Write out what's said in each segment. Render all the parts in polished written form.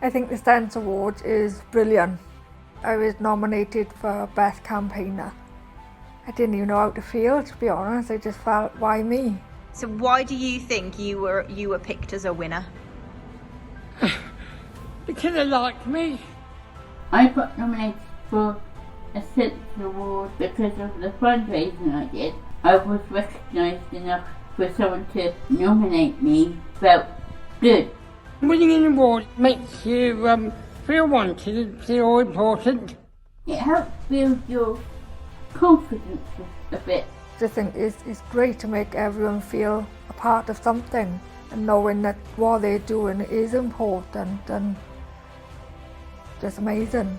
I think the Sense Awards is brilliant. I was nominated for Best Campaigner. I didn't even know how to feel, to be honest. I just felt, why me? So why do you think you were picked as a winner? Because they like me. I got nominated for a Sense Award because of the fundraising I did. I was recognised enough for someone to nominate me. Felt good. Winning an award makes you feel wanted and feel important. It helps build your confidence a bit. I just think it's great to make everyone feel a part of something and knowing that what they're doing is important and just amazing.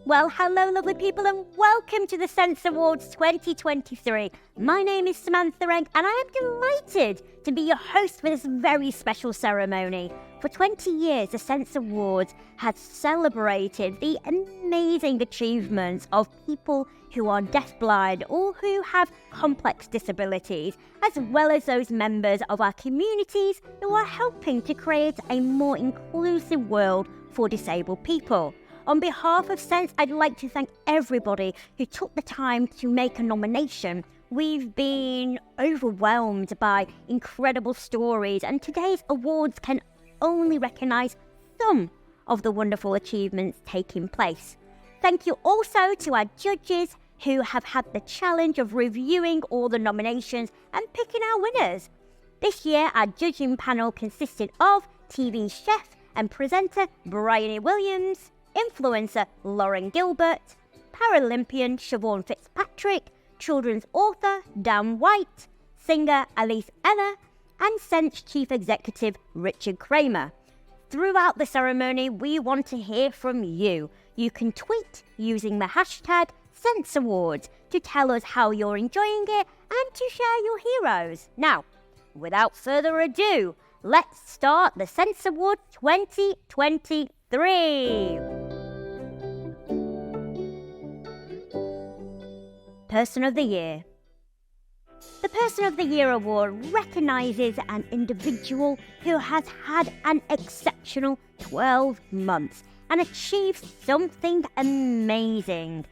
Well, hello lovely people and welcome to the Sense Awards 2023. My name is Samantha Egg and I am delighted to be your host for this very special ceremony. For 20 years, the Sense Awards has celebrated the amazing achievements of people who are deafblind or who have complex disabilities, as well as those members of our communities who are helping to create a more inclusive world for disabled people. On behalf of Sense, I'd like to thank everybody who took the time to make a nomination. We've been overwhelmed by incredible stories, and today's awards can only recognise some of the wonderful achievements taking place. Thank you also to our judges who have had the challenge of reviewing all the nominations and picking our winners. This year, our judging panel consisted of TV chef and presenter Bryony Williams, influencer Lauren Gilbert, Paralympian Siobhan Fitzpatrick, children's author Dan White, singer Alice Eller, and Sense Chief Executive Richard Kramer. Throughout the ceremony, we want to hear from you. You can tweet using the hashtag Sense Awards to tell us how you're enjoying it and to share your heroes. Now, without further ado, let's start the Sense Awards 2023. Person of the Year. The Person of the Year award recognises an individual who has had an exceptional 12 months and achieved something amazing.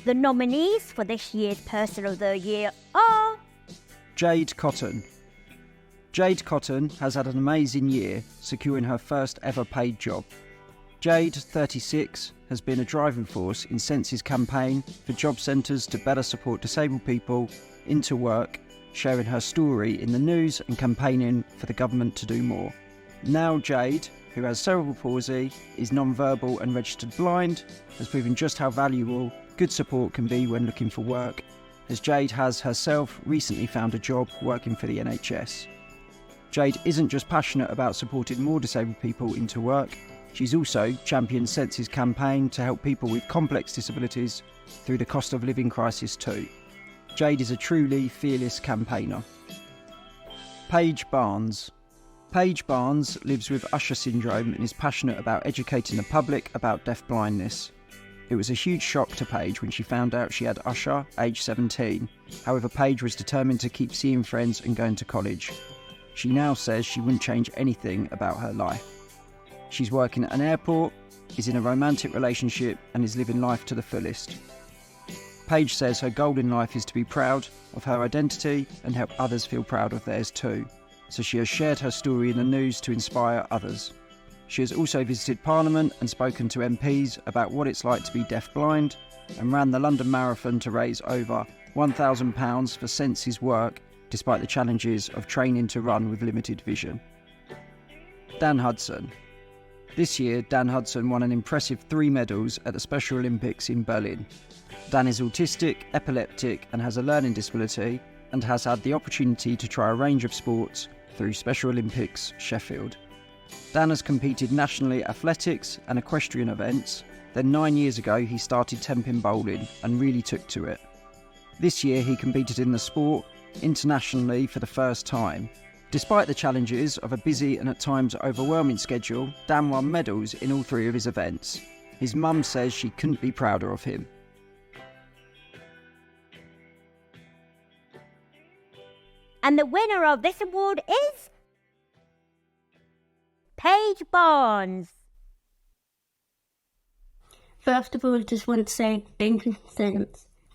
The nominees for this year's Person of the Year are Jade Cotton. Jade Cotton has had an amazing year, securing her first ever paid job. Jade, 36, has been a driving force in Sense's campaign for job centres to better support disabled people into work, sharing her story in the news and campaigning for the government to do more. Now Jade, who has cerebral palsy, is non-verbal and registered blind, has proven just how valuable good support can be when looking for work, as Jade has herself recently found a job working for the NHS. Jade isn't just passionate about supporting more disabled people into work, she's also championed Sense's campaign to help people with complex disabilities through the cost of living crisis too. Jade is a truly fearless campaigner. Paige Barnes. Paige Barnes lives with Usher syndrome and is passionate about educating the public about deafblindness. It was a huge shock to Paige when she found out she had Usher, aged 17. However, Paige was determined to keep seeing friends and going to college. She now says she wouldn't change anything about her life. She's working at an airport, is in a romantic relationship and is living life to the fullest. Paige says her goal in life is to be proud of her identity and help others feel proud of theirs too. So she has shared her story in the news to inspire others. She has also visited Parliament and spoken to MPs about what it's like to be deafblind and ran the London Marathon to raise over £1,000 for Sense's work despite the challenges of training to run with limited vision. Dan Hudson. This year, Dan Hudson won an impressive 3 medals at the Special Olympics in Berlin. Dan is autistic, epileptic and has a learning disability and has had the opportunity to try a range of sports through Special Olympics Sheffield. Dan has competed nationally at athletics and equestrian events, then 9 years ago he started temping bowling and really took to it. This year he competed in the sport internationally for the first time. Despite the challenges of a busy and at times overwhelming schedule, Dan won medals in all 3 of his events. His mum says she couldn't be prouder of him. And the winner of this award is Paige Barnes. First of all, I just want to say thank you for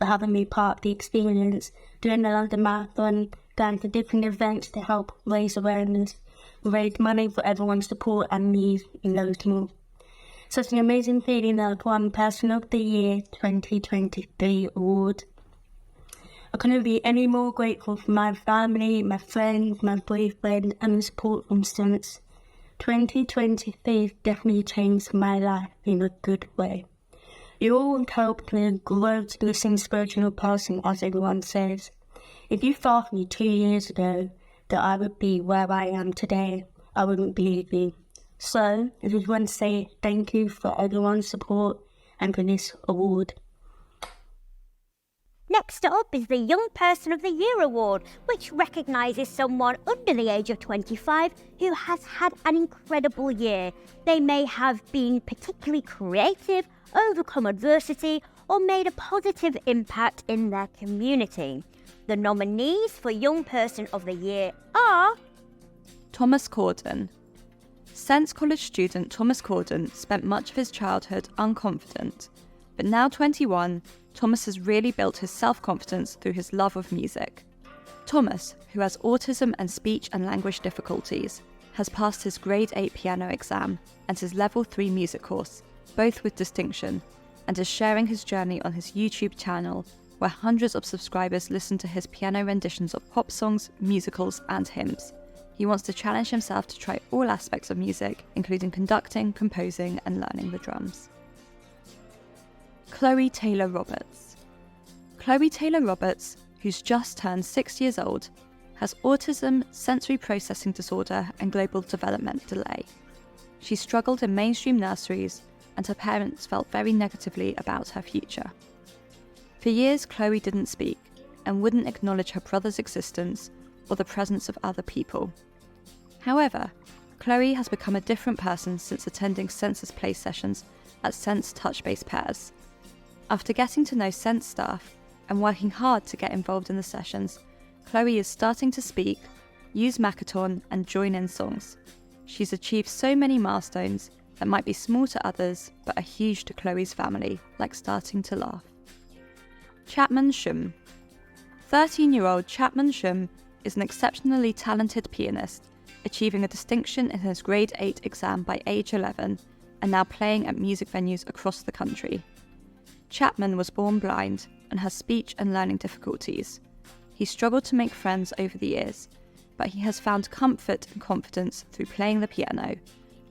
having me part of the experience, doing the London Marathon, going to different events to help raise awareness, raise money for everyone's support and needs, and loads more. Such an amazing feeling that I've won Person of the Year 2023 award. I couldn't be any more grateful for my family, my friends, my boyfriend, and the support from Sense. 2023 definitely changed my life in a good way. You all helped me grow to this inspirational person, as everyone says. If you thought me 2 years ago that I would be where I am today, I wouldn't believe you. So, I just want to say thank you for everyone's support and for this award. Next up is the Young Person of the Year Award, which recognises someone under the age of 25 who has had an incredible year. They may have been particularly creative, overcome adversity, or made a positive impact in their community. The nominees for Young Person of the Year are Thomas Corden. Sense College student Thomas Corden spent much of his childhood unconfident, but now 21, Thomas has really built his self-confidence through his love of music. Thomas, who has autism and speech and language difficulties, has passed his grade 8 piano exam and his level 3 music course, both with distinction, and is sharing his journey on his YouTube channel, where hundreds of subscribers listen to his piano renditions of pop songs, musicals, and hymns. He wants to challenge himself to try all aspects of music, including conducting, composing, and learning the drums. Chloe Taylor Roberts. Chloe Taylor Roberts, who's just turned 6 years old, has autism, sensory processing disorder, and global development delay. She struggled in mainstream nurseries, and her parents felt very negatively about her future. For years, Chloe didn't speak and wouldn't acknowledge her brother's existence or the presence of other people. However, Chloe has become a different person since attending Sense's play sessions at Sense Touch-based Pairs. After getting to know Sense staff and working hard to get involved in the sessions, Chloe is starting to speak, use Makaton, and join in songs. She's achieved so many milestones that might be small to others but are huge to Chloe's family, like starting to laugh. Chapman Shum. 13-year-old Chapman Shum is an exceptionally talented pianist, achieving a distinction in his grade 8 exam by age 11 and now playing at music venues across the country. Chapman was born blind and has speech and learning difficulties. He struggled to make friends over the years, but he has found comfort and confidence through playing the piano,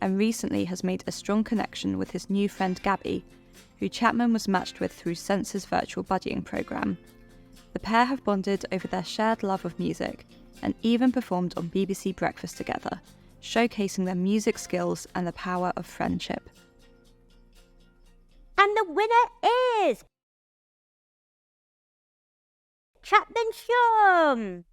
and recently has made a strong connection with his new friend Gabby, who Chapman was matched with through Sense's virtual buddying program. The pair have bonded over their shared love of music and even performed on BBC Breakfast together, showcasing their music skills and the power of friendship. And the winner is Chapman Shum.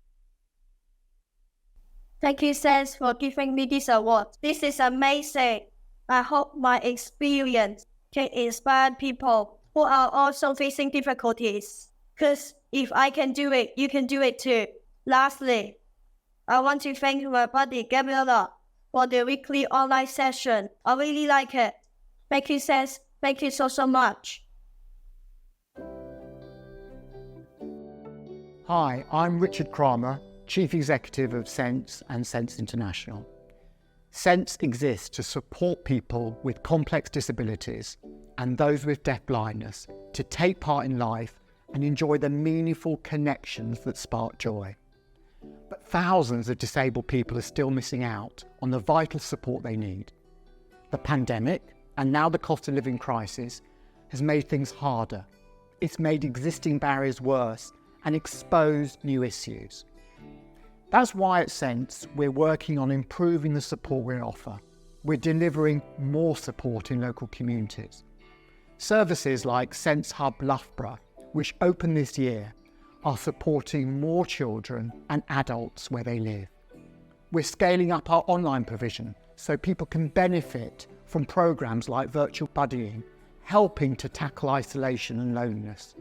Thank you, Sense, for giving me this award. This is amazing. I hope my experience can inspire people who are also facing difficulties. Because if I can do it, you can do it too. Lastly, I want to thank my buddy Gabriella for the weekly online session. I really like it. Thank you, Sense. Thank you so much. Hi, I'm Richard Kramer, Chief Executive of Sense and Sense International. Sense exists to support people with complex disabilities and those with deafblindness to take part in life and enjoy the meaningful connections that spark joy. But thousands of disabled people are still missing out on the vital support they need. The pandemic, and now the cost of living crisis, has made things harder. It's made existing barriers worse and exposed new issues. That's why at Sense we're working on improving the support we offer. We're delivering more support in local communities. Services like Sense Hub Loughborough, which opened this year, are supporting more children and adults where they live. We're scaling up our online provision so people can benefit from programs like virtual buddying helping to tackle isolation and loneliness.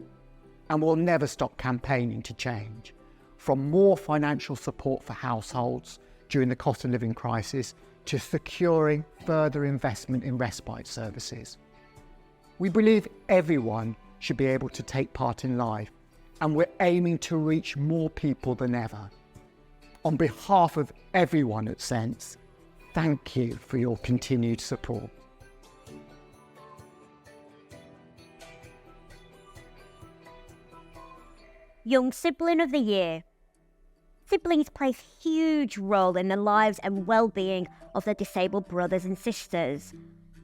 And we'll never stop campaigning to change, from more financial support for households during the cost of living crisis to securing further investment in respite services. We believe everyone should be able to take part in life, and we're aiming to reach more people than ever. On behalf of everyone at Sense, thank you for your continued support. Young Sibling of the Year. Siblings play a huge role in the lives and well-being of their disabled brothers and sisters.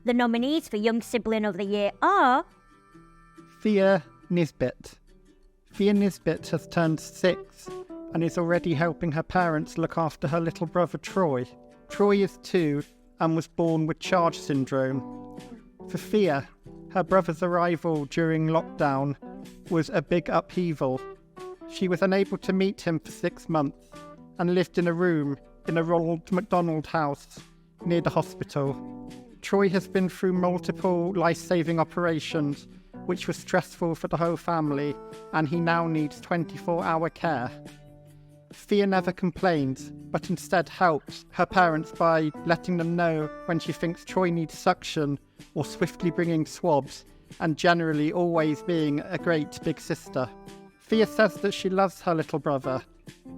The nominees for Young Sibling of the Year are Thea Nisbet. Thea Nisbet has turned 6 and is already helping her parents look after her little brother Troy. Troy is 2 and was born with Charge syndrome. For Thea, her brother's arrival during lockdown was a big upheaval. She was unable to meet him for 6 months and lived in a room in a Ronald McDonald house near the hospital. Troy has been through multiple life-saving operations, which was stressful for the whole family, and he now needs 24-hour care. Thea never complains, but instead helps her parents by letting them know when she thinks Troy needs suction or swiftly bringing swabs, and generally always being a great big sister. Thea says that she loves her little brother,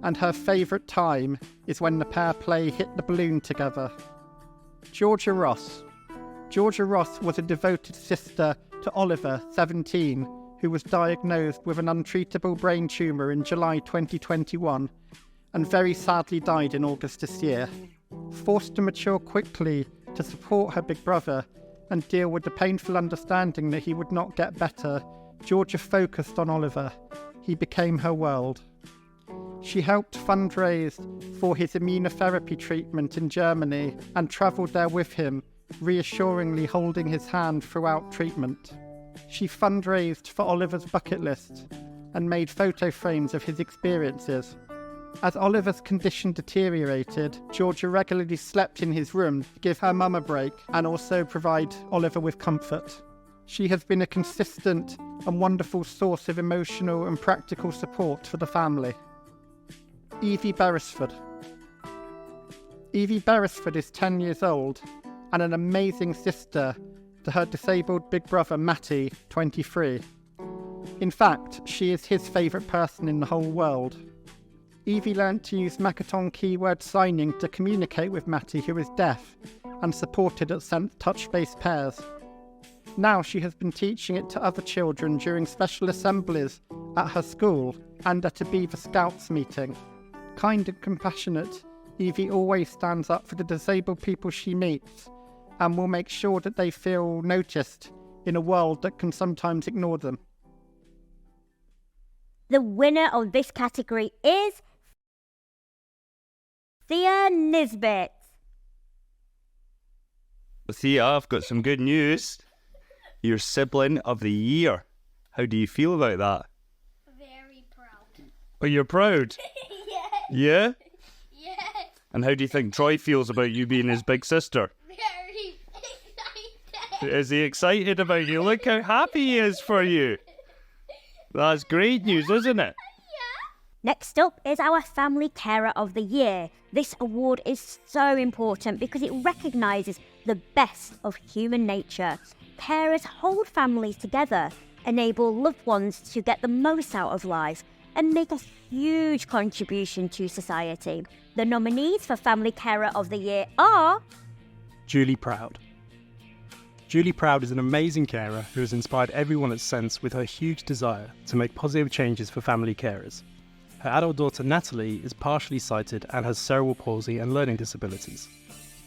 and her favourite time is when the pair play Hit the Balloon together. Georgia Ross. Georgia Ross was a devoted sister to Oliver, 17, who was diagnosed with an untreatable brain tumour in July 2021 and very sadly died in August this year. Forced to mature quickly to support her big brother and deal with the painful understanding that he would not get better, Georgia focused on Oliver. He became her world. She helped fundraise for his immunotherapy treatment in Germany and travelled there with him, reassuringly holding his hand throughout treatment. She fundraised for Oliver's bucket list and made photo frames of his experiences. As Oliver's condition deteriorated, Georgia regularly slept in his room to give her mum a break and also provide Oliver with comfort. She has been a consistent and wonderful source of emotional and practical support for the family. Evie Beresford. Evie Beresford is 10 years old and an amazing sister to her disabled big brother Matty, 23. In fact, she is his favourite person in the whole world. Evie learnt to use Makaton keyword signing to communicate with Matty, who is deaf, and supported at Sense touch-based pairs. Now she has been teaching it to other children during special assemblies at her school and at a Beaver Scouts meeting. Kind and compassionate, Evie always stands up for the disabled people she meets and will make sure that they feel noticed in a world that can sometimes ignore them. The winner of this category is Thea Nisbet. Thea, I've got some good news. You're Sibling of the Year. How do you feel about that? Very proud. Oh, you're proud? Yes. Yeah? Yes. And how do you think Troy feels about you being his big sister? Very excited. Is he excited about you? Look how happy he is for you. That's great news, isn't it? Next up is our Family Carer of the Year. This award is so important because it recognises the best of human nature. Carers hold families together, enable loved ones to get the most out of life, and make a huge contribution to society. The nominees for Family Carer of the Year are Julie Proud. Julie Proud is an amazing carer who has inspired everyone at Sense with her huge desire to make positive changes for family carers. Her adult daughter Natalie is partially sighted and has cerebral palsy and learning disabilities.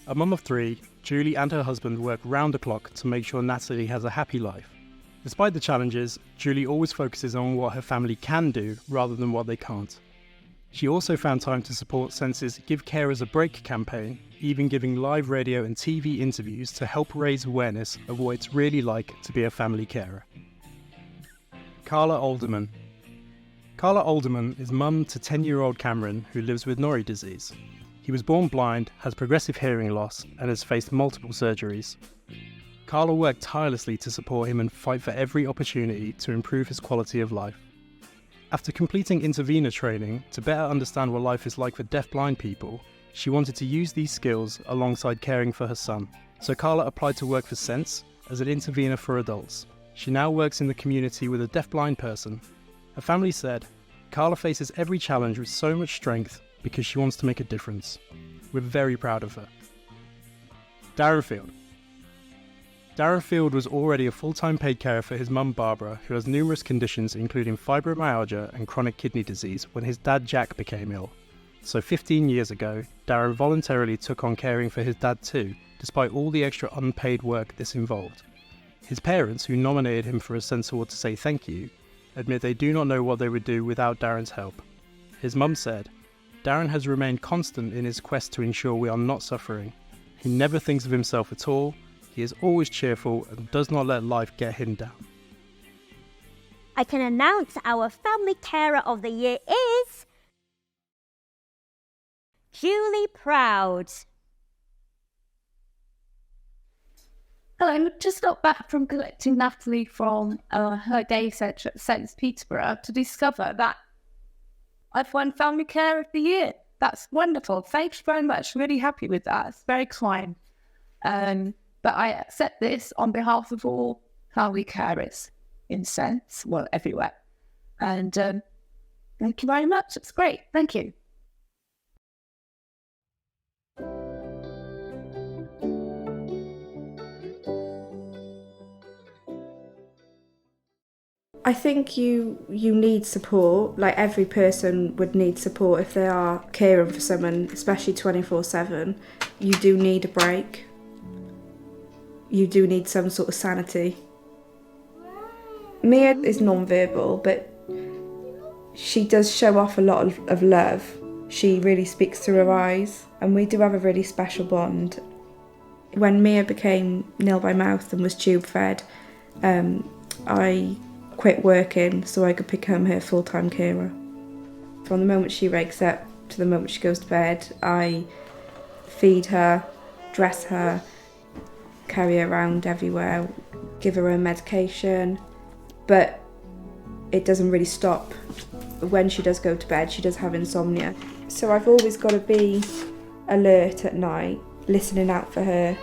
A mum of 3, Julie and her husband work round the clock to make sure Natalie has a happy life. Despite the challenges, Julie always focuses on what her family can do rather than what they can't. She also found time to support Sense's Give Carers a Break campaign, even giving live radio and TV interviews to help raise awareness of what it's really like to be a family carer. Carla Alderman. Carla Alderman is mum to 10-year-old Cameron, who lives with Norrie disease. He was born blind, has progressive hearing loss, and has faced multiple surgeries. Carla worked tirelessly to support him and fight for every opportunity to improve his quality of life. After completing intervener training to better understand what life is like for deafblind people, she wanted to use these skills alongside caring for her son. So Carla applied to work for Sense as an intervener for adults. She now works in the community with a deafblind person. Her family said, Carla faces every challenge with so much strength because she wants to make a difference. We're very proud of her. Darren Field. Darren Field was already a full-time paid carer for his mum Barbara, who has numerous conditions including fibromyalgia and chronic kidney disease, when his dad Jack became ill. So 15 years ago, Darren voluntarily took on caring for his dad too, despite all the extra unpaid work this involved. His parents, who nominated him for a Sense Award to say thank you, admit they do not know what they would do without Darren's help. His mum said, Darren has remained constant in his quest to ensure we are not suffering. He never thinks of himself at all. He is always cheerful and does not let life get him down. I can announce our Family Carer of the Year is Julie Proud. Hello, just got back from collecting Natalie from her day centre at St Peterborough to discover that I've won Family Carer of the Year. That's wonderful. Thank you very much. Really happy with that. It's very kind. But I accept this on behalf of all family carers in Sense, well, everywhere. And thank you very much. It's great. Thank you. I think you need support. Like, every person would need support if they are caring for someone, especially 24/7. You do need a break. You do need some sort of sanity. Mia is non-verbal, but she does show off a lot of love. She really speaks through her eyes, and we do have a really special bond. When Mia became nil by mouth and was tube fed, I quit working so I could become her full-time carer. From the moment she wakes up to the moment she goes to bed, I feed her, dress her, carry her around everywhere, give her medication, but it doesn't really stop. When she does go to bed, she does have insomnia. So I've always got to be alert at night, listening out for her.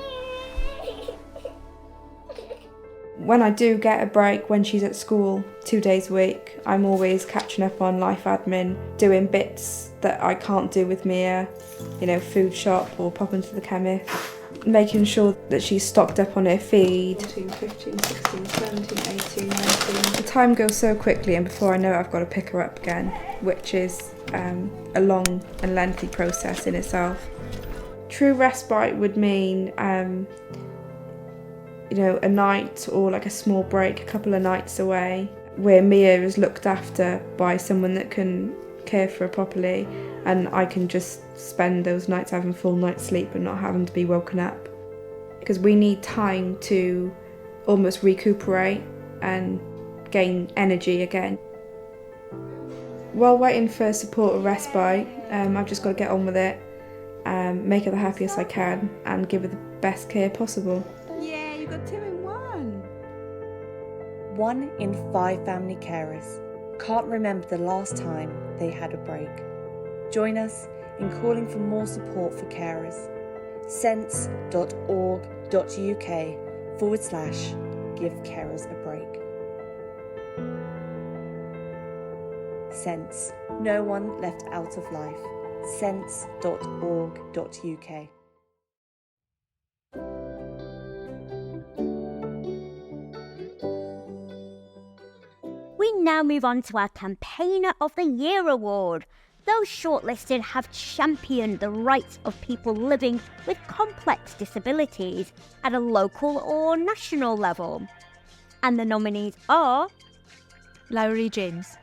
When I do get a break, when she's at school 2 days a week, I'm always catching up on life admin, doing bits that I can't do with Mia, food shop or popping to the chemist, making sure that she's stocked up on her feed. 14, 15, 16, 17, 18, 19. The time goes so quickly, and before I know it, I've got to pick her up again, which is a long and lengthy process in itself. True respite would mean a night or like a small break, a couple of nights away, where Mia is looked after by someone that can care for her properly, and I can just spend those nights having full night's sleep and not having to be woken up. Because we need time to almost recuperate and gain energy again. While waiting for support or respite, I've just got to get on with it, make her the happiest I can, and give her the best care possible. Yeah, you got 2 in 1. 1 in 5 family carers can't remember the last time they had a break. Join us in calling for more support for carers. sense.org.uk/give carers a break. Sense. No one left out of life. sense.org.uk. We now move on to our Campaigner of the Year award. Those shortlisted have championed the rights of people living with complex disabilities at a local or national level. And the nominees are Lowry James.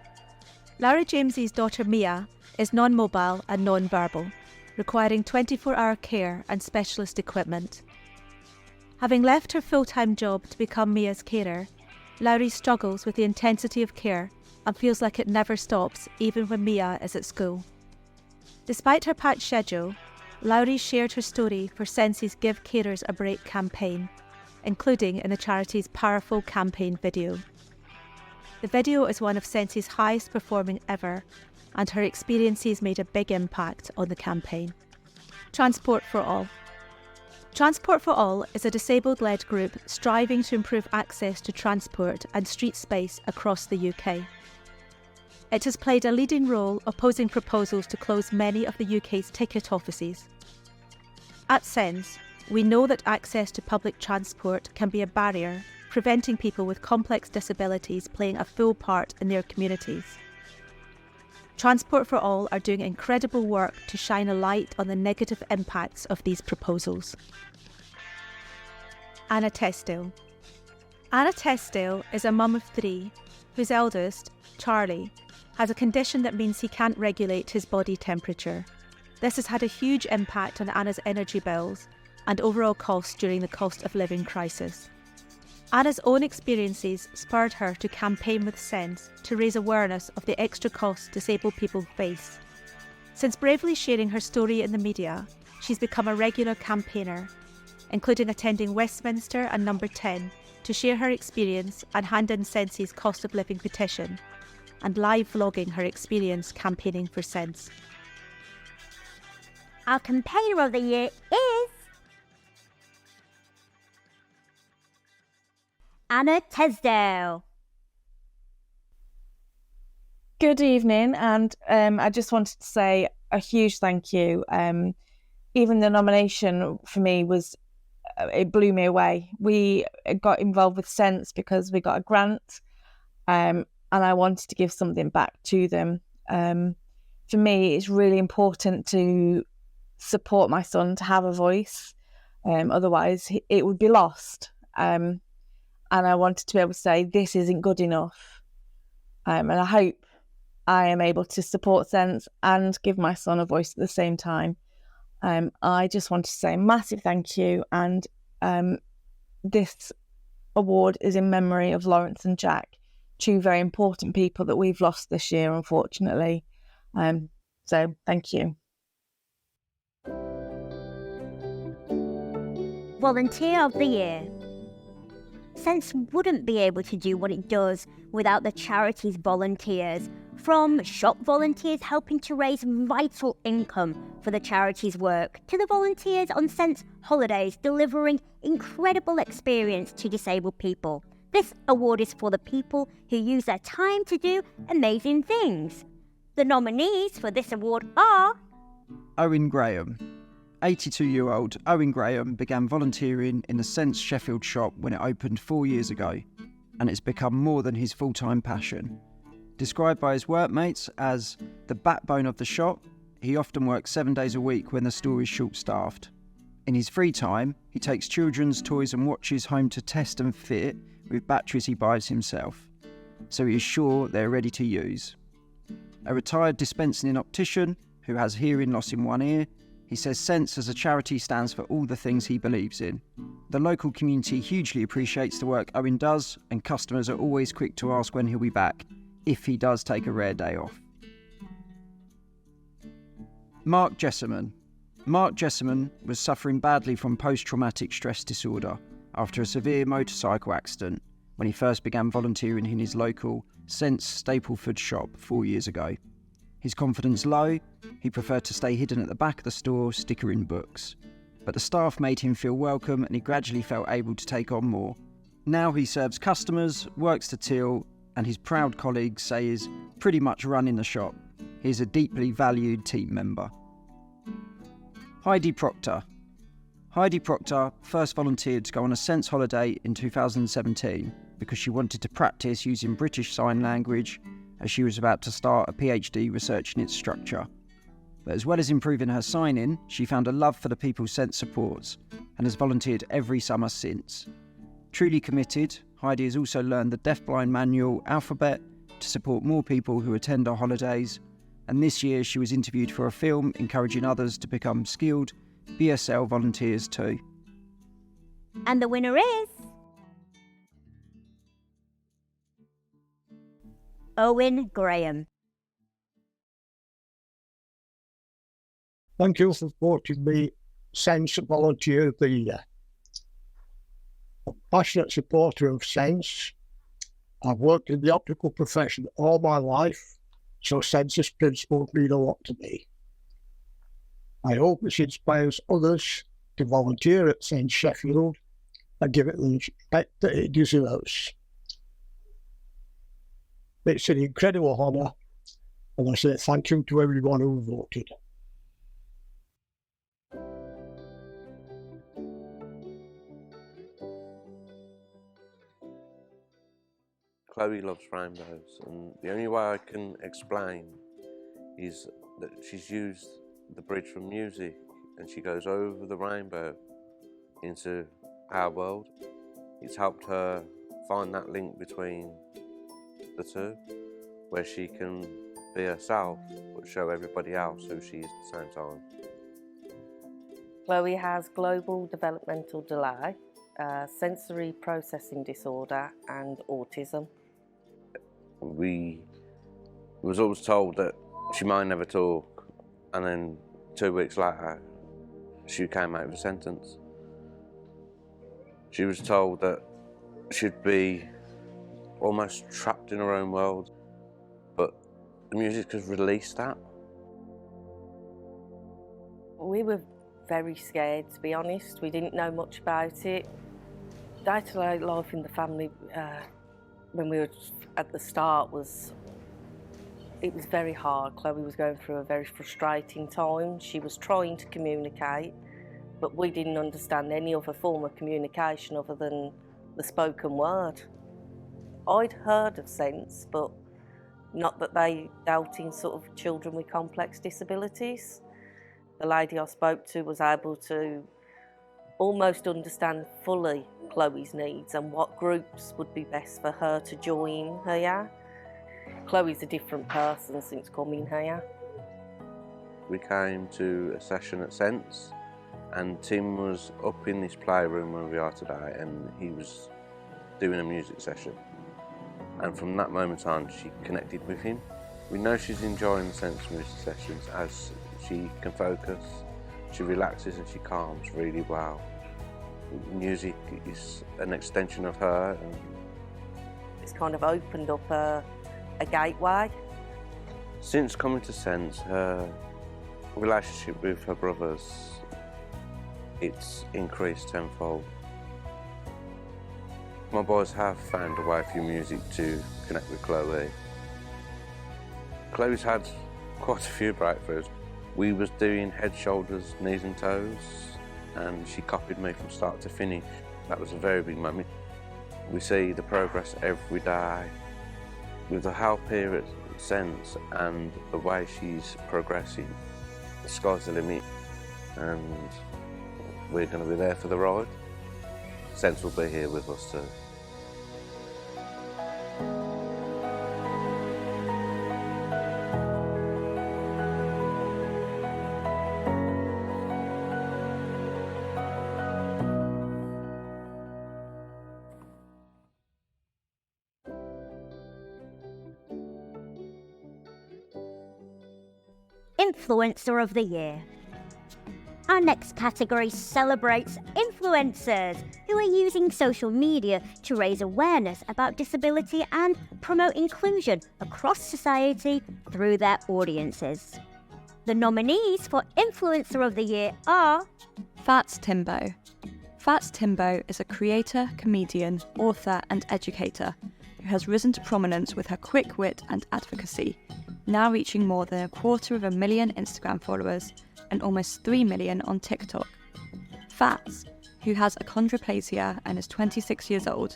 Lowry James's daughter Mia is non-mobile and non-verbal, requiring 24-hour care and specialist equipment. Having left her full-time job to become Mia's carer, Lowry struggles with the intensity of care and feels like it never stops even when Mia is at school. Despite her packed schedule, Lowry shared her story for Sense's Give Carers a Break campaign, including in the charity's powerful campaign video. The video is one of Sensi's highest performing ever, and her experiences made a big impact on the campaign. Transport for All. Transport for All is a disabled-led group striving to improve access to transport and street space across the UK. It has played a leading role opposing proposals to close many of the UK's ticket offices. At Sense, we know that access to public transport can be a barrier, preventing people with complex disabilities playing a full part in their communities. Transport for All are doing incredible work to shine a light on the negative impacts of these proposals. Anna Tesdale. Anna Tesdale is a mum of 3 whose eldest, Charlie, has a condition that means he can't regulate his body temperature. This has had a huge impact on Anna's energy bills and overall costs during the cost of living crisis. Anna's own experiences spurred her to campaign with Sense to raise awareness of the extra costs disabled people face. Since bravely sharing her story in the media, she's become a regular campaigner, including attending Westminster and Number 10 to share her experience and hand in Sense's cost of living petition, and live vlogging her experience campaigning for Sense. Our campaigner of the year is Anna Tesdale. Good evening, and I just wanted to say a huge thank you. Even the nomination for me it blew me away. We got involved with Sense because we got a grant, and I wanted to give something back to them. For me, it's really important to support my son to have a voice. Otherwise, it would be lost. And I wanted to be able to say, this isn't good enough. And I hope I am able to support Sense and give my son a voice at the same time. I just want to say a massive thank you. And this award is in memory of Lawrence and Jack, 2 very important people that we've lost this year, unfortunately. So thank you. Volunteer of the Year. Sense wouldn't be able to do what it does without the charity's volunteers, from shop volunteers helping to raise vital income for the charity's work, to the volunteers on Sense holidays delivering incredible experience to disabled people. This award is for the people who use their time to do amazing things. The nominees for this award are Owen Graham. 82-year-old Owen Graham began volunteering in the Sense Sheffield shop when it opened 4 years ago, and it's become more than his full-time passion. Described by his workmates as the backbone of the shop, he often works 7 days a week when the store is short-staffed. In his free time, he takes children's toys and watches home to test and fit with batteries he buys himself, so he is sure they're ready to use. A retired dispensing optician who has hearing loss in one ear, he says Sense as a charity stands for all the things he believes in. The local community hugely appreciates the work Owen does, and customers are always quick to ask when he'll be back, if he does take a rare day off. Mark Jesserman. Mark Jesserman was suffering badly from post-traumatic stress disorder after a severe motorcycle accident when he first began volunteering in his local Sense Stapleford shop 4 years ago. His confidence low, he preferred to stay hidden at the back of the store, stickering books. But the staff made him feel welcome and he gradually felt able to take on more. Now he serves customers, works to till, and his proud colleagues say is pretty much running the shop. He is a deeply valued team member. Heidi Proctor. Heidi Proctor first volunteered to go on a Sense holiday in 2017 because she wanted to practice using British Sign Language as she was about to start a PhD researching its structure. But as well as improving her signing, she found a love for the people Sense supports and has volunteered every summer since. Truly committed, Heidi has also learned the deafblind manual alphabet to support more people who attend our holidays, and this year she was interviewed for a film encouraging others to become skilled BSL volunteers too. And the winner is Owen Graham. Thank you for voting me Sense Volunteer of the Year. a passionate supporter of sense. I've worked in the optical profession all my life, so sense's principles mean a lot to me. I hope this inspires others to volunteer at Sense Sheffield and give it the respect that it deserves. It's an incredible honour, and I say thank you to everyone who voted. Chloe loves rainbows, and the only way I can explain is that she's used the bridge from music and she goes over the rainbow into our world. It's helped her find that link between the two, where she can be herself but show everybody else who she is at the same time. Chloe has global developmental delay, sensory processing disorder and autism. We was always told that she might never talk, and then 2 weeks later she came out with a sentence. She was told that she'd be almost trapped in her own world, but the music has released that. We were very scared, to be honest. We didn't know much about it. Day-to-day life in the family when we were at the start was very hard. Chloe was going through a very frustrating time. She was trying to communicate, but we didn't understand any other form of communication other than the spoken word. I'd heard of Sense, but not that they dealt in sort of children with complex disabilities. The lady I spoke to was able to almost understand fully Chloe's needs and what groups would be best for her to join here. Chloe's a different person since coming here. We came to a session at Sense, and Tim was up in this playroom where we are today, and he was doing a music session. And from that moment on, she connected with him. We know she's enjoying the Sense music sessions as she can focus, she relaxes and she calms really well. Music is an extension of her. And it's kind of opened up a gateway. Since coming to Sense, her relationship with her brothers, it's increased tenfold. My boys have found a way through music to connect with Chloe. Chloe's had quite a few breakthroughs. We was doing head, shoulders, knees and toes, and she copied me from start to finish. That was a very big moment. We see the progress every day. With the help here at Sense and the way she's progressing, the sky's the limit, and we're going to be there for the ride. Sense will be here with us too. Influencer of the Year. Our next category celebrates influencers who are using social media to raise awareness about disability and promote inclusion across society through their audiences. The nominees for Influencer of the Year are Fats Timbo. Fats Timbo is a creator, comedian, author and educator who has risen to prominence with her quick wit and advocacy, now reaching more than 250,000 Instagram followers and almost 3 million on TikTok. Fats, who has achondroplasia and is 26 years old,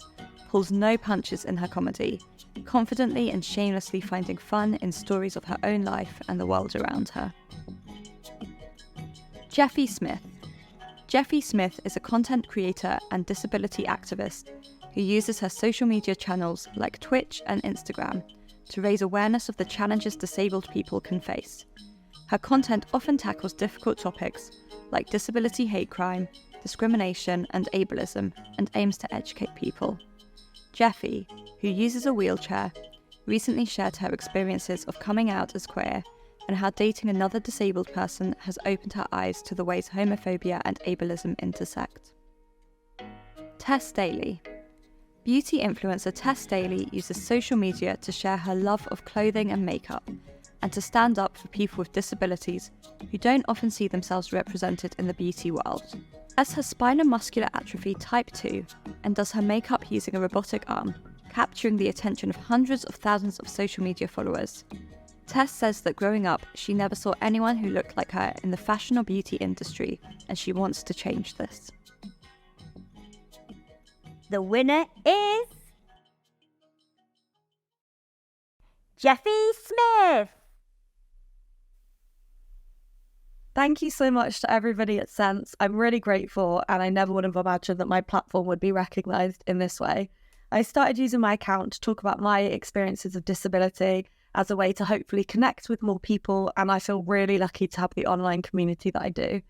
pulls no punches in her comedy, confidently and shamelessly finding fun in stories of her own life and the world around her. Jeffy Smith. Jeffy Smith is a content creator and disability activist who uses her social media channels like Twitch and Instagram to raise awareness of the challenges disabled people can face. Her content often tackles difficult topics like disability hate crime, discrimination and ableism, and aims to educate people. Jeffy, who uses a wheelchair, recently shared her experiences of coming out as queer and how dating another disabled person has opened her eyes to the ways homophobia and ableism intersect. Tess Daly. Beauty influencer Tess Daly uses social media to share her love of clothing and makeup, and to stand up for people with disabilities who don't often see themselves represented in the beauty world. Has her spinal muscular atrophy type 2 and does her makeup using a robotic arm, capturing the attention of hundreds of thousands of social media followers. Tess says that growing up, she never saw anyone who looked like her in the fashion or beauty industry, and she wants to change this. The winner is Jeffy Smith. Thank you so much to everybody at Sense. I'm really grateful, and I never would have imagined that my platform would be recognised in this way. I started using my account to talk about my experiences of disability as a way to hopefully connect with more people, and I feel really lucky to have the online community that I do.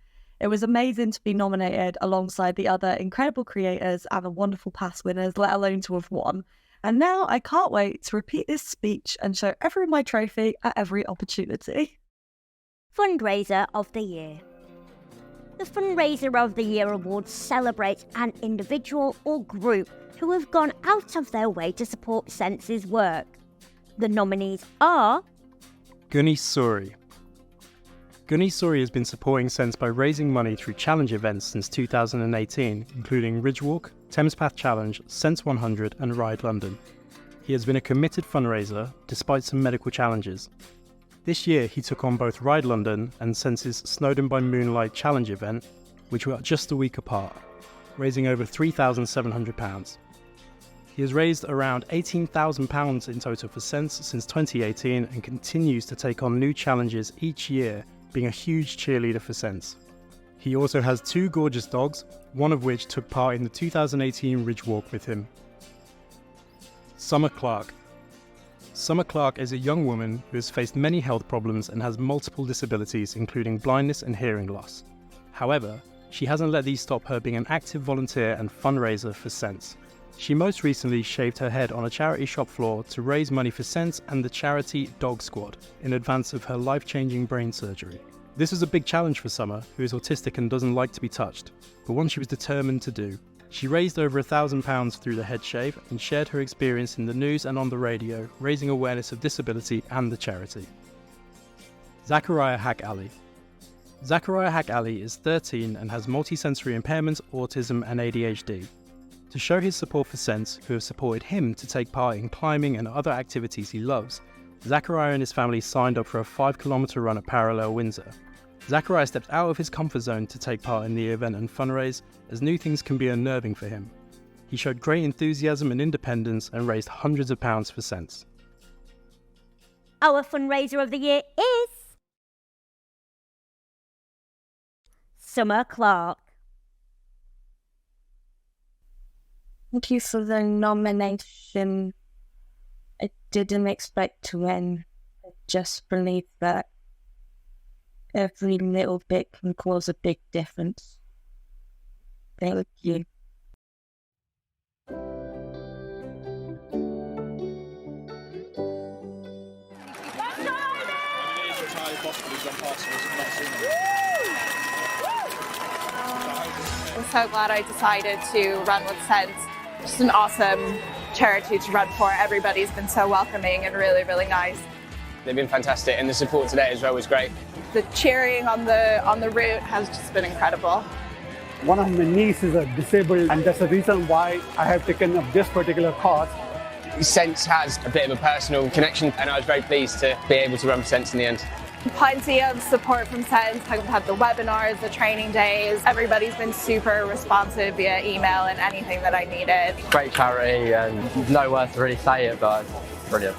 It was amazing to be nominated alongside the other incredible creators and the wonderful past winners, let alone to have won. And now I can't wait to repeat this speech and show everyone my trophy at every opportunity. Fundraiser of the Year. The Fundraiser of the Year award celebrates an individual or group who have gone out of their way to support Sense's work. The nominees are Gunny Suri. Gunny Suri has been supporting Sense by raising money through challenge events since 2018, including Ridgewalk, Thames Path Challenge, Sense 100 and Ride London. He has been a committed fundraiser despite some medical challenges. This year he took on both Ride London and Sense's Snowdon by Moonlight Challenge event, which were just a week apart, raising over £3,700. He has raised around £18,000 in total for Sense since 2018 and continues to take on new challenges each year, being a huge cheerleader for Sense. He also has 2 gorgeous dogs, one of which took part in the 2018 Ridgewalk with him. Summer Clark. Summer Clark is a young woman who has faced many health problems and has multiple disabilities, including blindness and hearing loss. However, she hasn't let these stop her being an active volunteer and fundraiser for Sense. She most recently shaved her head on a charity shop floor to raise money for Sense and the charity Dog Squad in advance of her life-changing brain surgery. This was a big challenge for Summer, who is autistic and doesn't like to be touched, but one she was determined to do. She raised over £1,000 through the head shave and shared her experience in the news and on the radio, raising awareness of disability and the charity. Zachariah Hack Ali. Zachariah Hack Ali is 13 and has multisensory impairments, autism and ADHD. To show his support for Sense, who have supported him to take part in climbing and other activities he loves, Zachariah and his family signed up for a 5-kilometre run at Parallel Windsor. Zachariah stepped out of his comfort zone to take part in the event and fundraise, as new things can be unnerving for him. He showed great enthusiasm and independence and raised hundreds of pounds for Sense. Our Fundraiser of the Year is Summer Clark. Thank you for the nomination. I didn't expect to win. I just believe that every little bit can cause a big difference. Thank you. I'm so glad I decided to run with Sense. Just an awesome charity to run for. Everybody's been so welcoming and really, really nice. They've been fantastic, and the support today as well was great. The cheering on the route has just been incredible. One of my nieces is disabled, and that's the reason why I have taken up this particular cause. Sense has a bit of a personal connection, and I was very pleased to be able to run for Sense in the end. Plenty of support from Sense. I've had the webinars, the training days. Everybody's been super responsive via email and anything that I needed. Great charity, and no words to really say it, but brilliant.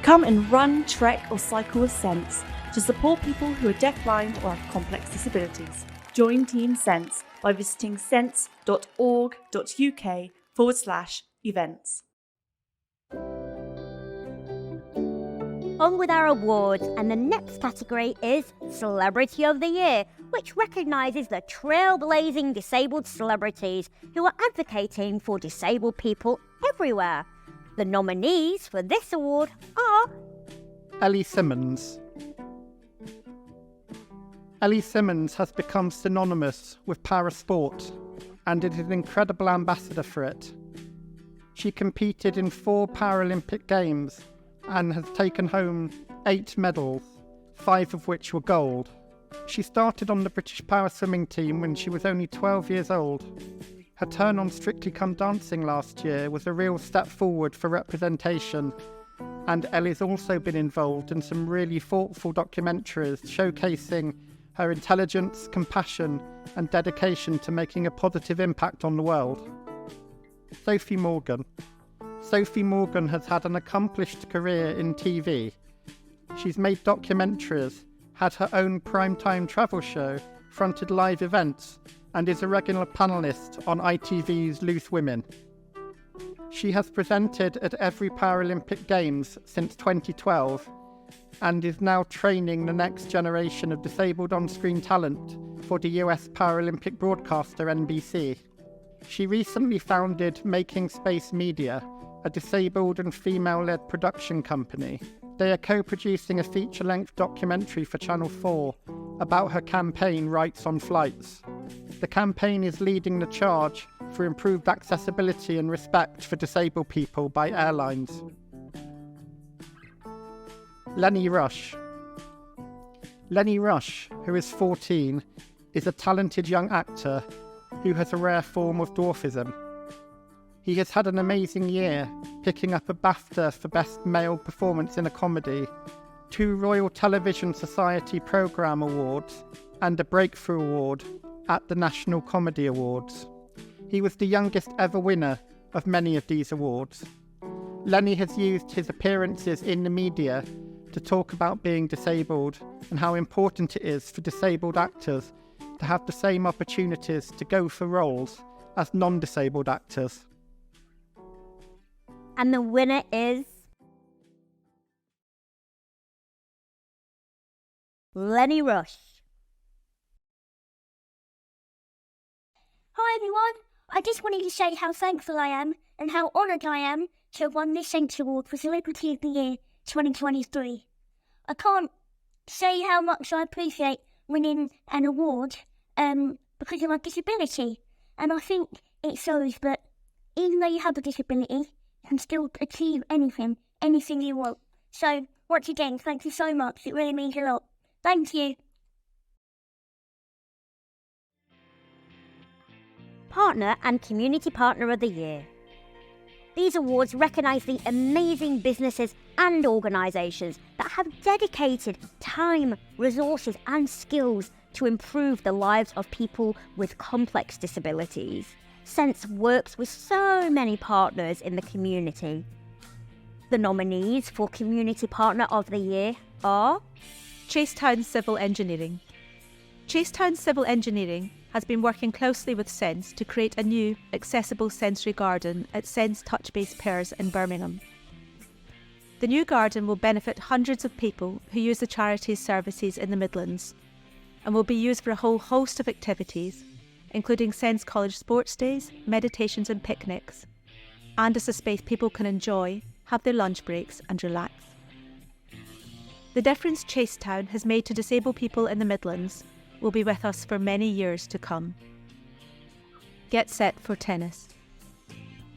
Come and run, trek or cycle with Sense to support people who are deafblind or have complex disabilities. Join Team Sense by visiting sense.org.uk/events. On with our awards, and the next category is Celebrity of the Year, which recognises the trailblazing disabled celebrities who are advocating for disabled people everywhere. The nominees for this award are Ellie Simmons. Ellie Simmons has become synonymous with parasport. and is an incredible ambassador for it. She competed in 4 Paralympic Games and has taken home 8 medals, 5 of which were gold. She started on the British Power Swimming team when she was only 12 years old. Her turn on Strictly Come Dancing last year was a real step forward for representation, and Ellie's also been involved in some really thoughtful documentaries showcasing her intelligence, compassion, and dedication to making a positive impact on the world. Sophie Morgan. Sophie Morgan has had an accomplished career in TV. She's made documentaries, had her own primetime travel show, fronted live events, and is a regular panellist on ITV's Loose Women. She has presented at every Paralympic Games since 2012 and is now training the next generation of disabled on-screen talent for the US Paralympic broadcaster NBC. She recently founded Making Space Media, a disabled and female-led production company. They are co-producing a feature-length documentary for Channel 4 about her campaign Rights on Flights. The campaign is leading the charge for improved accessibility and respect for disabled people by airlines. Lenny Rush. Lenny Rush, who is 14, is a talented young actor who has a rare form of dwarfism. He has had an amazing year, picking up a BAFTA for Best Male Performance in a Comedy, 2 Royal Television Society Programme Awards, and a Breakthrough Award at the National Comedy Awards. He was the youngest ever winner of many of these awards. Lenny has used his appearances in the media to talk about being disabled and how important it is for disabled actors to have the same opportunities to go for roles as non-disabled actors. And the winner is Lenny Rush. Hi everyone, I just wanted to say how thankful I am and how honoured I am to have won this Sense Award for Celebrity of the Year 2023. I can't say how much I appreciate winning an award because of my disability, and I think it shows that even though you have a disability, you can still achieve anything you want. So once again, thank you so much, it really means a lot. Thank you. Partner and Community Partner of the Year. These awards recognise the amazing businesses and organisations that have dedicated time, resources and skills to improve the lives of people with complex disabilities. Sense works with so many partners in the community. The nominees for Community Partner of the Year are Chasetown Civil Engineering. Chasetown Civil Engineering has been working closely with Sense to create a new, accessible sensory garden at Sense Touchbase Pairs in Birmingham. The new garden will benefit hundreds of people who use the charity's services in the Midlands and will be used for a whole host of activities, including Sense College sports days, meditations and picnics, and as a space people can enjoy, have their lunch breaks and relax. The difference Chasetown has made to disabled people in the Midlands will be with us for many years to come. Get Set for Tennis.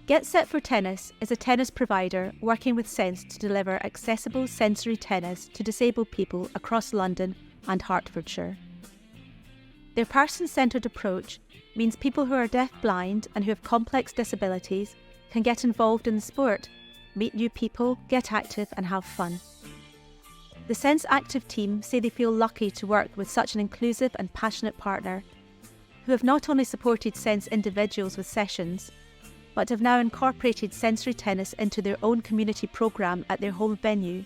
Get Set for Tennis is a tennis provider working with Sense to deliver accessible sensory tennis to disabled people across London and Hertfordshire. Their person-centred approach means people who are deaf-blind and who have complex disabilities can get involved in the sport, meet new people, get active and have fun. The Sense Active team say they feel lucky to work with such an inclusive and passionate partner who have not only supported Sense individuals with sessions, but have now incorporated sensory tennis into their own community programme at their home venue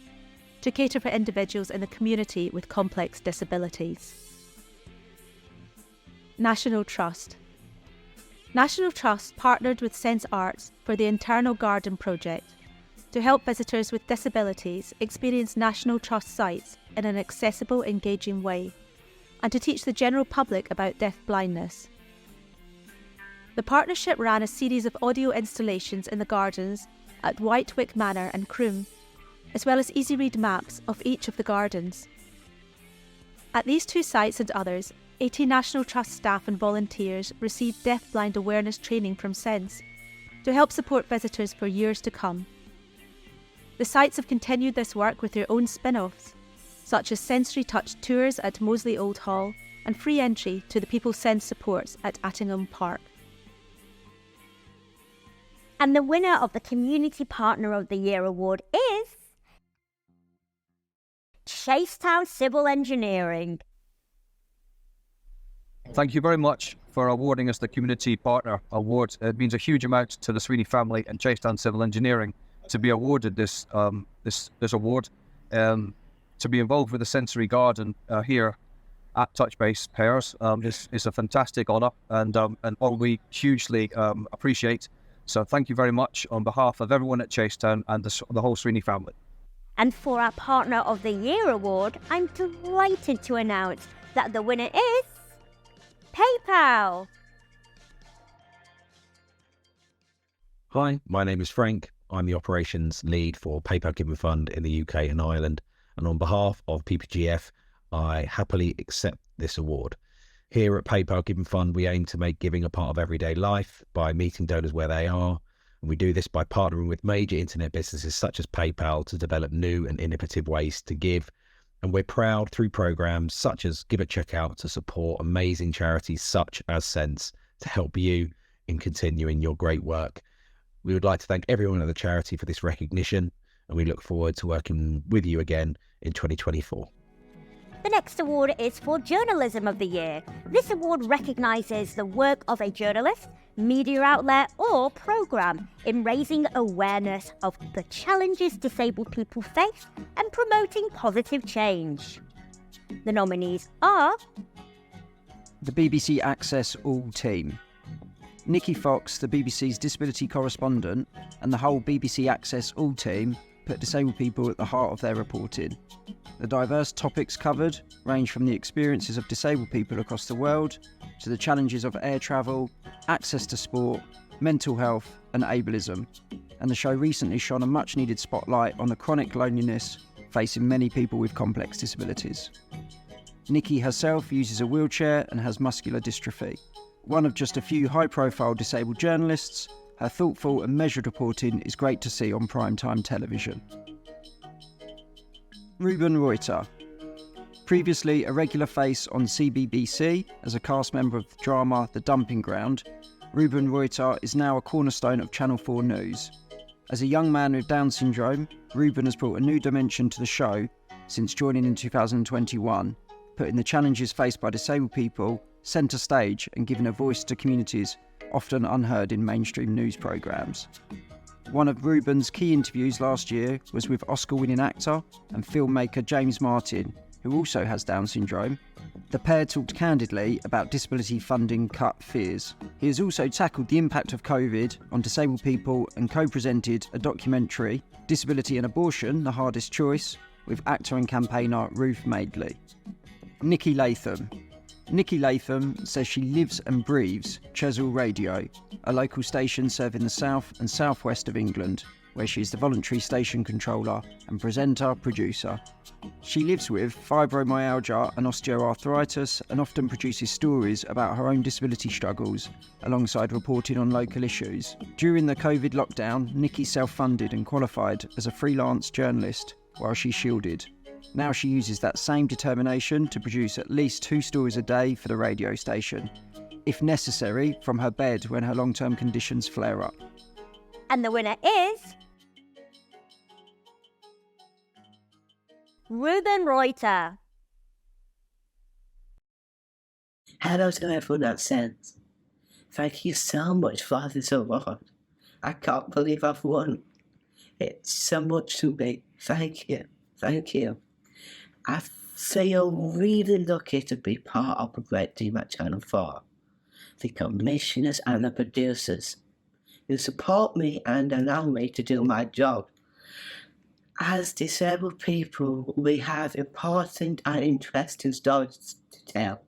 to cater for individuals in the community with complex disabilities. National Trust. National Trust partnered with Sense Arts for the Internal Garden project to help visitors with disabilities experience National Trust sites in an accessible, engaging way, and to teach the general public about deaf-blindness. The partnership ran a series of audio installations in the gardens at Whitewick Manor and Croom, as well as easy-read maps of each of the gardens. At these 2 sites and others, 80 National Trust staff and volunteers received deafblind awareness training from Sense to help support visitors for years to come. The sites have continued this work with their own spin-offs, such as Sensory Touch tours at Moseley Old Hall and free entry to the People Sense supports at Attingham Park. And the winner of the Community Partner of the Year award is Chasetown Civil Engineering. Thank you very much for awarding us the Community Partner Award. It means a huge amount to the Sweeney family and Chasetown Civil Engineering to be awarded this award. To be involved with the Sensory Garden here at Touchbase Pairs is a fantastic honour and one we hugely appreciate. So thank you very much on behalf of everyone at Chasetown and the whole Sweeney family. And for our Partner of the Year award, I'm delighted to announce that the winner is PayPal. Hi, my name is Frank. I'm the operations lead for PayPal Giving Fund in the UK and Ireland. And on behalf of PPGF, I happily accept this award. Here at PayPal Giving Fund, we aim to make giving a part of everyday life by meeting donors where they are. And we do this by partnering with major internet businesses such as PayPal to develop new and innovative ways to give. And we're proud through programs such as Give at Checkout to support amazing charities such as Sense to help you in continuing your great work. We would like to thank everyone at the charity for this recognition, and we look forward to working with you again in 2024. The next award is for Journalism of the Year. This award recognises the work of a journalist, media outlet or programme in raising awareness of the challenges disabled people face and promoting positive change. The nominees are the BBC Access All team. Nikki Fox, the BBC's disability correspondent, and the whole BBC Access All team put disabled people at the heart of their reporting. The diverse topics covered range from the experiences of disabled people across the world to the challenges of air travel, access to sport, mental health and ableism. And the show recently shone a much needed spotlight on the chronic loneliness facing many people with complex disabilities. Nikki herself uses a wheelchair and has muscular dystrophy. One of just a few high-profile disabled journalists, her thoughtful and measured reporting is great to see on primetime television. Ruben Reuter. Previously a regular face on CBBC as a cast member of the drama The Dumping Ground, Ruben Reuter is now a cornerstone of Channel 4 News. As a young man with Down syndrome, Ruben has brought a new dimension to the show since joining in 2021, putting the challenges faced by disabled people centre stage and giving a voice to communities often unheard in mainstream news programmes. One of Ruben's key interviews last year was with Oscar-winning actor and filmmaker James Martin, who also has Down syndrome. The pair talked candidly about disability funding cut fears. He has also tackled the impact of COVID on disabled people and co-presented a documentary, Disability and Abortion, The Hardest Choice, with actor and campaigner Ruth Madeley. Nikki Latham. Nikki Latham says she lives and breathes Chesil Radio, a local station serving the south and southwest of England, where she is the voluntary station controller and presenter-producer. She lives with fibromyalgia and osteoarthritis and often produces stories about her own disability struggles alongside reporting on local issues. During the COVID lockdown, Nikki self-funded and qualified as a freelance journalist while she shielded. Now she uses that same determination to produce at least 2 stories a day for the radio station, if necessary, from her bed when her long-term conditions flare up. And the winner is Ruben Reuter. Hello to everyone at Sense. Thank you so much for this award. I can't believe I've won. It's so much to me. Thank you. Thank you. I feel really lucky to be part of a great team at Channel 4. The commissioners and the producers who support me and allow me to do my job. As disabled people, we have important and interesting stories to tell.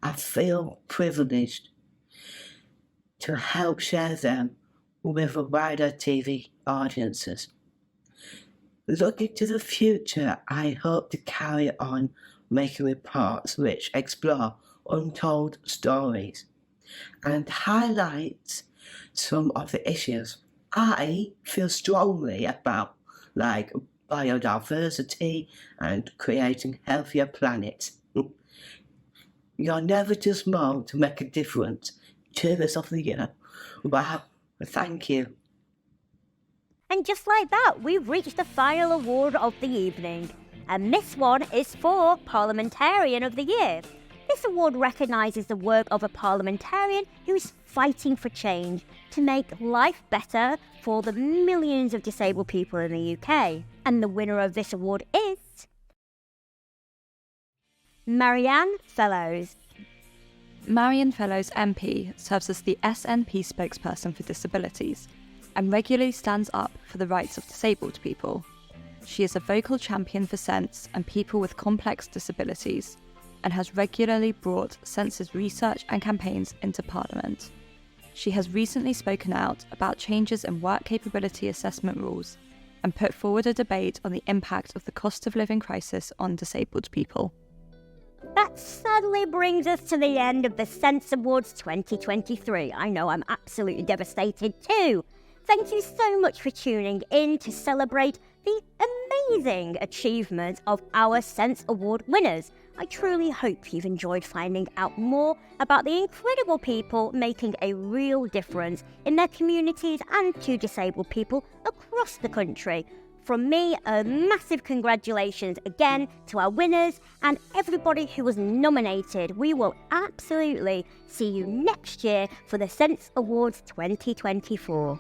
I feel privileged to help share them with a wider TV audiences. Looking to the future, I hope to carry on making reports which explore untold stories and highlights some of the issues I feel strongly about, like biodiversity and creating healthier planets. You're never too small to make a difference. Cheers of the year. Wow, thank you. And just like that, we've reached the final award of the evening. And this one is for Parliamentarian of the Year. This award recognises the work of a parliamentarian who is fighting for change to make life better for the millions of disabled people in the UK. And the winner of this award is Marianne Fellows. Marianne Fellows MP serves as the SNP spokesperson for disabilities and regularly stands up for the rights of disabled people. She is a vocal champion for Sense and people with complex disabilities, and has regularly brought Sense's research and campaigns into Parliament. She has recently spoken out about changes in work capability assessment rules and put forward a debate on the impact of the cost of living crisis on disabled people. That sadly brings us to the end of the Sense Awards 2023. I know, I'm absolutely devastated too. Thank you so much for tuning in to celebrate the amazing achievements of our Sense Award winners. I truly hope you've enjoyed finding out more about the incredible people making a real difference in their communities and to disabled people across the country. From me, a massive congratulations again to our winners and everybody who was nominated. We will absolutely see you next year for the Sense Awards 2024.